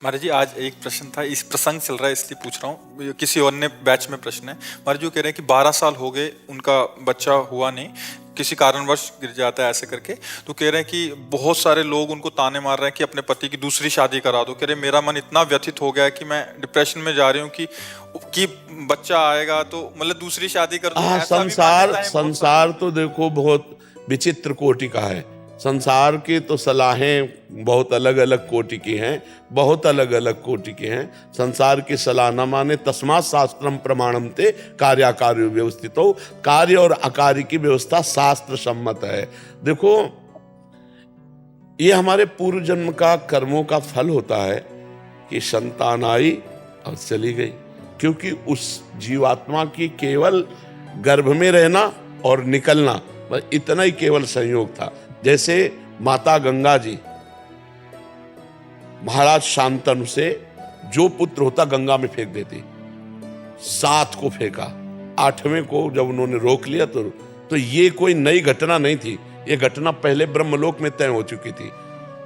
महाराज जी, आज एक प्रश्न था, इस प्रसंग चल रहा है इसलिए पूछ रहा हूँ। किसी और ने बैच में प्रश्न है। महाराज जी कह रहे हैं कि 12 साल हो गए, उनका बच्चा हुआ नहीं, किसी कारणवश गिर जाता है ऐसे करके। तो कह रहे हैं कि बहुत सारे लोग उनको ताने मार रहे हैं कि अपने पति की दूसरी शादी करा दो। कह रहे मेरा मन इतना व्यथित हो गया है कि मैं डिप्रेशन में जा रही हूँ कि बच्चा आएगा तो मतलब दूसरी शादी कर दूं। हाँ, ऐसा भी संसार मान्यताएं बहुत संसार तो देखो बहुत विचित्र कोटि का है। संसार की तो सलाहें बहुत अलग अलग कोटि की हैं, बहुत अलग अलग कोटि की हैं। संसार की सलाह न माने तस्मात् शास्त्रम प्रमाणम ते कार्याकार्यो व्यवस्थितो। कार्य और अकार्य की व्यवस्था शास्त्र सम्मत है। देखो, ये हमारे पूर्व जन्म का कर्मों का फल होता है कि संतान आई और चली गई, क्योंकि उस जीवात्मा की केवल गर्भ में रहना और निकलना, बस इतना ही केवल संयोग था। जैसे माता गंगा जी महाराज शांतनु से जो पुत्र होता गंगा में फेंक देती, 7 को फेंका, 8वें को जब उन्होंने रोक लिया तो ये कोई नई घटना नहीं थी। ये घटना पहले ब्रह्मलोक में तय हो चुकी थी।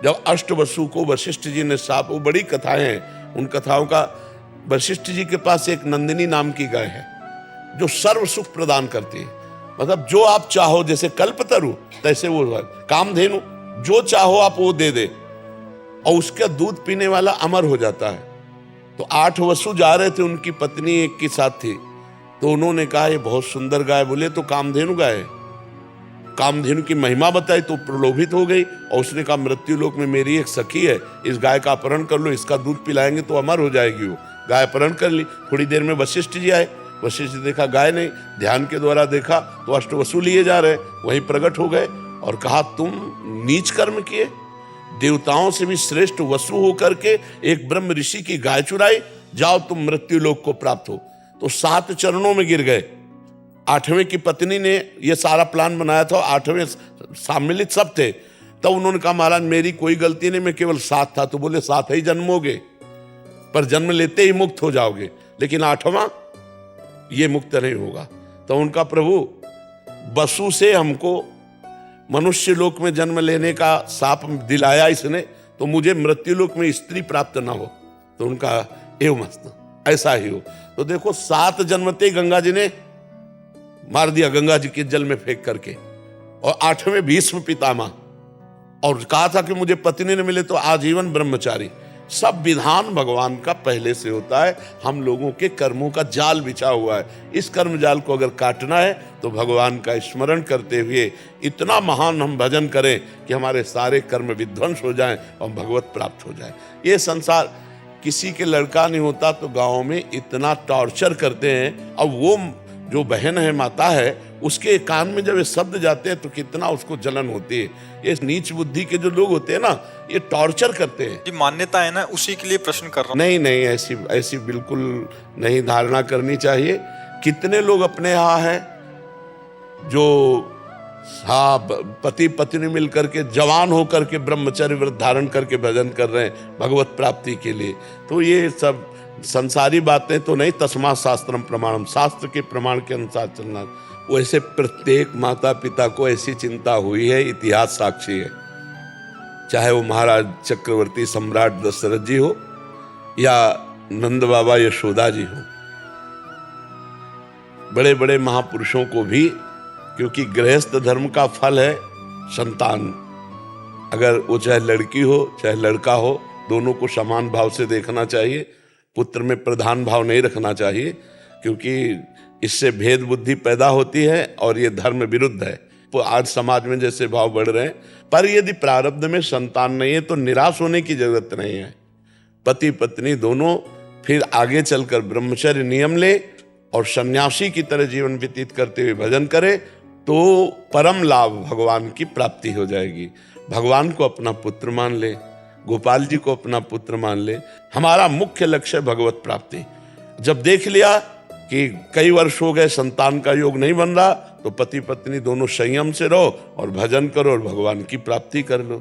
जब अष्टवसु को वशिष्ठ जी ने साप, वो बड़ी कथाएं हैं, उन कथाओं का, वशिष्ठ जी के पास एक नंदिनी नाम की गाय है जो सर्व सुख प्रदान करती है। मतलब जो आप चाहो, जैसे कल्पतरु तैसे वो कामधेनु, जो चाहो आप वो दे दे, और उसका दूध पीने वाला अमर हो जाता है। तो 8 वसु जा रहे थे, उनकी पत्नी एक के साथ थी, तो उन्होंने कहा ये बहुत सुंदर गाय, बोले तो कामधेनु गाय है। कामधेनु की महिमा बताई तो प्रलोभित हो गई, और उसने कहा मृत्यु लोक में मेरी एक सखी है, इस गाय का अपहरण कर लो, इसका दूध पिलाएंगे तो अमर हो जाएगी। वो गाय अपहरण कर ली। थोड़ी देर में वशिष्ठ जी आए, वशिष्ठ जी देखा गाय नहीं, ध्यान के द्वारा देखा तो अष्टवसु लिए जा रहे, वहीं प्रकट हो गए और कहा तुम नीच कर्म किए, देवताओं से भी श्रेष्ठ वसु होकर के एक ब्रह्म ऋषि की गाय चुराई, जाओ तुम मृत्यु लोक को प्राप्त हो। तो 7 चरणों में गिर गए। 8वें की पत्नी ने ये सारा प्लान बनाया था, 8वें सम्मिलित सब थे। तब उन्होंने कहा महाराज मेरी कोई गलती नहीं, मैं केवल 7 था। तो बोले 7 ही जन्मोगे, पर जन्म लेते ही मुक्त हो जाओगे, लेकिन 8वां ये मुक्त नहीं होगा। तो उनका प्रभु वसु से हमको मनुष्य लोक में जन्म लेने का शाप दिलाया इसने, तो मुझे मृत्यु लोक में स्त्री प्राप्त ना हो। तो उनका एवं मस्त ऐसा ही हो। तो देखो 7 जन्मते गंगा जी ने मार दिया, गंगा जी के जल में फेंक करके। और 8वें भीष्म पितामह, और कहा था कि मुझे पत्नी न मिले तो आजीवन ब्रह्मचारी। सब विधान भगवान का पहले से होता है। हम लोगों के कर्मों का जाल बिछा हुआ है। इस कर्म जाल को अगर काटना है तो भगवान का स्मरण करते हुए इतना महान हम भजन करें कि हमारे सारे कर्म विध्वंस हो जाएं और भगवत प्राप्त हो जाए। ये संसार, किसी के लड़का नहीं होता तो गाँव में इतना टॉर्चर करते हैं, और वो जो बहन है, माता है, उसके कान में जब ये शब्द जाते हैं तो कितना उसको जलन होती है। ये नीच बुद्धि के जो लोग होते हैं ना, ये टॉर्चर करते हैं। जी, मान्यता है ना, उसी के लिए प्रश्न कर रहा हूँ। नहीं नहीं, ऐसी बिल्कुल नहीं धारणा करनी चाहिए। कितने लोग अपने यहाँ हैं जो पति पत्नी मिल करके जवान होकर के ब्रह्मचर्य व्रत धारण करके भजन कर रहे हैं भगवत प्राप्ति के लिए। तो ये सब संसारी बातें तो नहीं, तस्मात् शास्त्रम प्रमाणम, शास्त्र के प्रमाण के अनुसार चलना। वैसे प्रत्येक माता पिता को ऐसी चिंता हुई है, इतिहास साक्षी है। चाहे वो महाराज चक्रवर्ती सम्राट दशरथ जी हो या नंद बाबा यशोदा जी हो, बड़े बड़े महापुरुषों को भी, क्योंकि गृहस्थ धर्म का फल है संतान। अगर वो चाहे लड़की हो चाहे लड़का हो, दोनों को समान भाव से देखना चाहिए। पुत्र में प्रधान भाव नहीं रखना चाहिए, क्योंकि इससे भेद बुद्धि पैदा होती है और ये धर्म विरुद्ध है। तो आज समाज में जैसे भाव बढ़ रहे हैं, पर यदि प्रारब्ध में संतान नहीं है तो निराश होने की जरूरत नहीं है। पति पत्नी दोनों फिर आगे चलकर ब्रह्मचर्य नियम ले और सन्यासी की तरह जीवन व्यतीत करते हुए भजन करे तो परम लाभ भगवान की प्राप्ति हो जाएगी। भगवान को अपना पुत्र मान ले, गोपाल जी को अपना पुत्र मान ले। हमारा मुख्य लक्ष्य भगवत प्राप्ति। जब देख लिया कि कई वर्ष हो गए संतान का योग नहीं बन रहा, तो पति पत्नी दोनों संयम से रहो और भजन करो और भगवान की प्राप्ति कर लो।